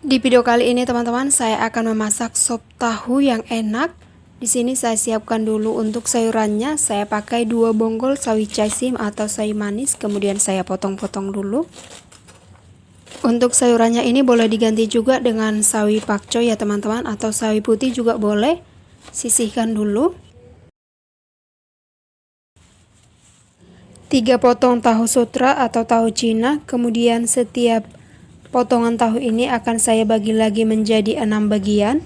Di video kali ini teman-teman, saya akan memasak sop tahu yang enak. Di sini saya siapkan dulu untuk sayurannya. Saya pakai 2 bonggol sawi casim atau sawi manis, kemudian saya potong-potong dulu. Untuk sayurannya ini boleh diganti juga dengan sawi pakcoy ya teman-teman, atau sawi putih juga boleh. Sisihkan dulu. 3 potong tahu sutra atau tahu Cina, kemudian setiap potongan tahu ini akan saya bagi lagi menjadi 6 bagian.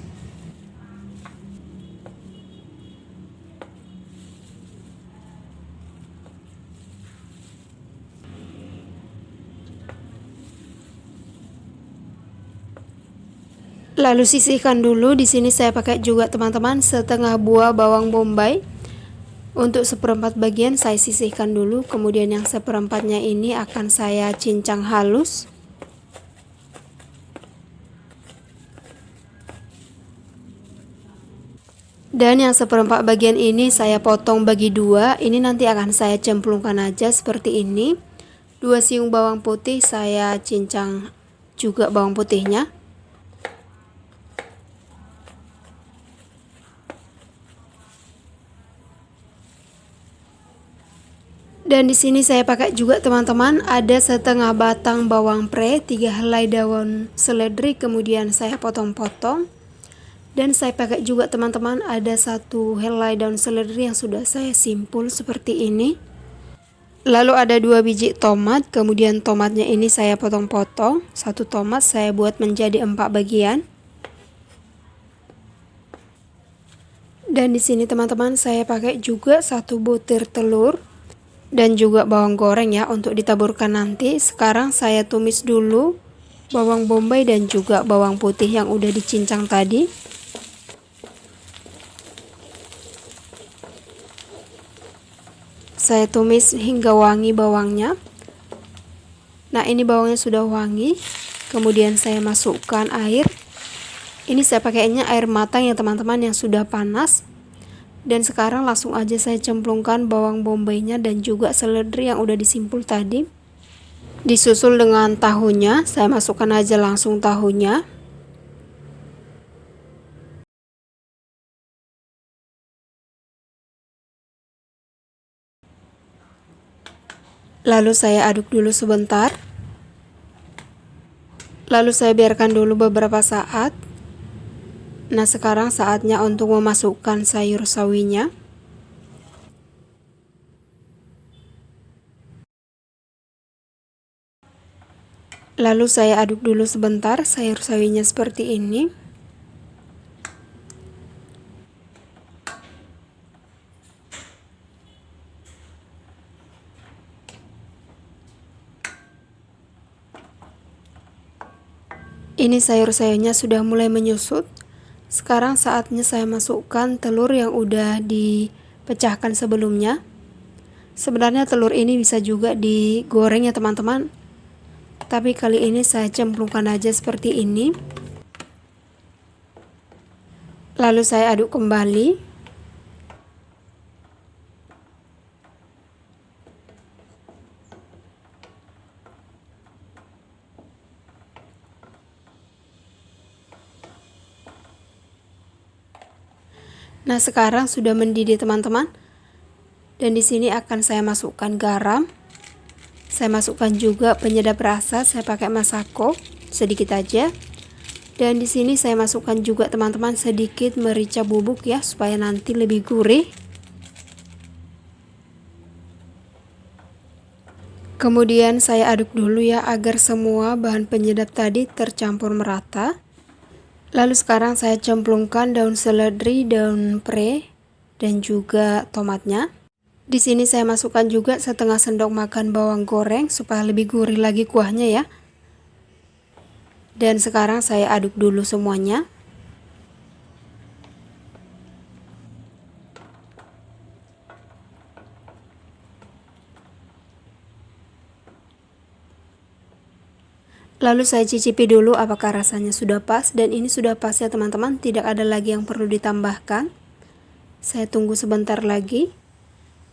Lalu sisihkan dulu. Di sini saya pakai juga teman-teman setengah buah bawang bombay. Untuk seperempat bagian saya sisihkan dulu, kemudian yang seperempatnya ini akan saya cincang halus. Dan yang seperempat bagian ini saya potong bagi 2. Ini nanti akan saya cemplungkan aja seperti ini. 2 siung bawang putih saya cincang juga bawang putihnya. Dan di sini saya pakai juga teman-teman ada setengah batang bawang pre, 3 helai daun seledri, kemudian saya potong-potong. Dan saya pakai juga teman-teman ada 1 helai daun seledri yang sudah saya simpul seperti ini. Lalu ada 2 biji tomat, kemudian tomatnya ini saya potong-potong. 1 tomat saya buat menjadi 4 bagian. Dan di sini teman-teman saya pakai juga 1 butir telur. Dan juga bawang goreng ya untuk ditaburkan nanti. Sekarang saya tumis dulu bawang bombay dan juga bawang putih yang udah dicincang tadi. Saya tumis hingga wangi bawangnya. Nah, ini bawangnya sudah wangi. Kemudian saya masukkan air. Ini saya pakainya air matang ya teman-teman yang sudah panas. Dan sekarang langsung aja saya cemplungkan bawang bombaynya dan juga seledri yang udah disimpul tadi. Disusul dengan tahunya, saya masukkan aja langsung tahunya. Lalu saya aduk dulu sebentar. Lalu saya biarkan dulu beberapa saat. Nah, sekarang saatnya untuk memasukkan sayur sawinya. Lalu saya aduk dulu sebentar sayur sawinya seperti ini. Ini sayur-sayurnya sudah mulai menyusut. Sekarang saatnya saya masukkan telur yang udah dipecahkan sebelumnya. Sebenarnya telur ini bisa juga digoreng ya teman-teman. Tapi kali ini saya cemplungkan aja seperti ini. Lalu saya aduk kembali. Nah, sekarang sudah mendidih teman-teman. Dan di sini akan saya masukkan garam. Saya masukkan juga penyedap rasa, saya pakai Masako sedikit aja. Dan di sini saya masukkan juga teman-teman sedikit merica bubuk ya supaya nanti lebih gurih. Kemudian saya aduk dulu ya agar semua bahan penyedap tadi tercampur merata. Lalu sekarang saya cemplungkan daun seledri, daun pre, dan juga tomatnya. Di sini saya masukkan juga setengah sendok makan bawang goreng supaya lebih gurih lagi kuahnya ya. Dan sekarang saya aduk dulu semuanya. Lalu saya cicipi dulu apakah rasanya sudah pas, dan ini sudah pas ya teman-teman, tidak ada lagi yang perlu ditambahkan. Saya tunggu sebentar lagi.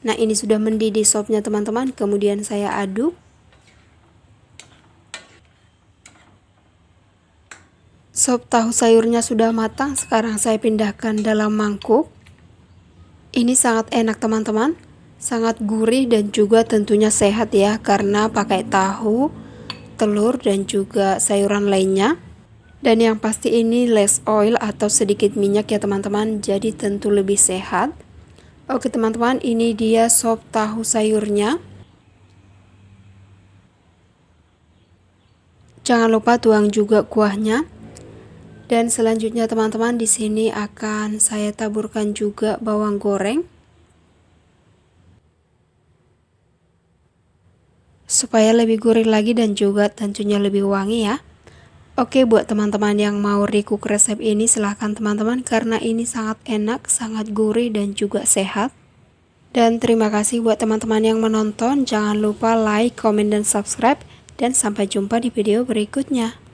Nah, ini sudah mendidih sopnya teman-teman, kemudian saya aduk. Sop tahu sayurnya sudah matang, sekarang saya pindahkan dalam mangkuk. Ini sangat enak teman-teman, sangat gurih dan juga tentunya sehat ya, karena pakai tahu, telur dan juga sayuran lainnya. Dan yang pasti ini less oil atau sedikit minyak ya teman-teman, jadi tentu lebih sehat. Oke teman-teman, ini dia sop tahu sayurnya. Jangan lupa tuang juga kuahnya. Dan selanjutnya teman-teman, di sini akan saya taburkan juga bawang goreng supaya lebih gurih lagi dan juga tentunya lebih wangi ya. Oke, buat teman-teman yang mau recook resep ini silahkan teman-teman, karena ini sangat enak, sangat gurih dan juga sehat. Dan terima kasih buat teman-teman yang menonton. Jangan lupa like, comment, dan subscribe. Dan sampai jumpa di video berikutnya.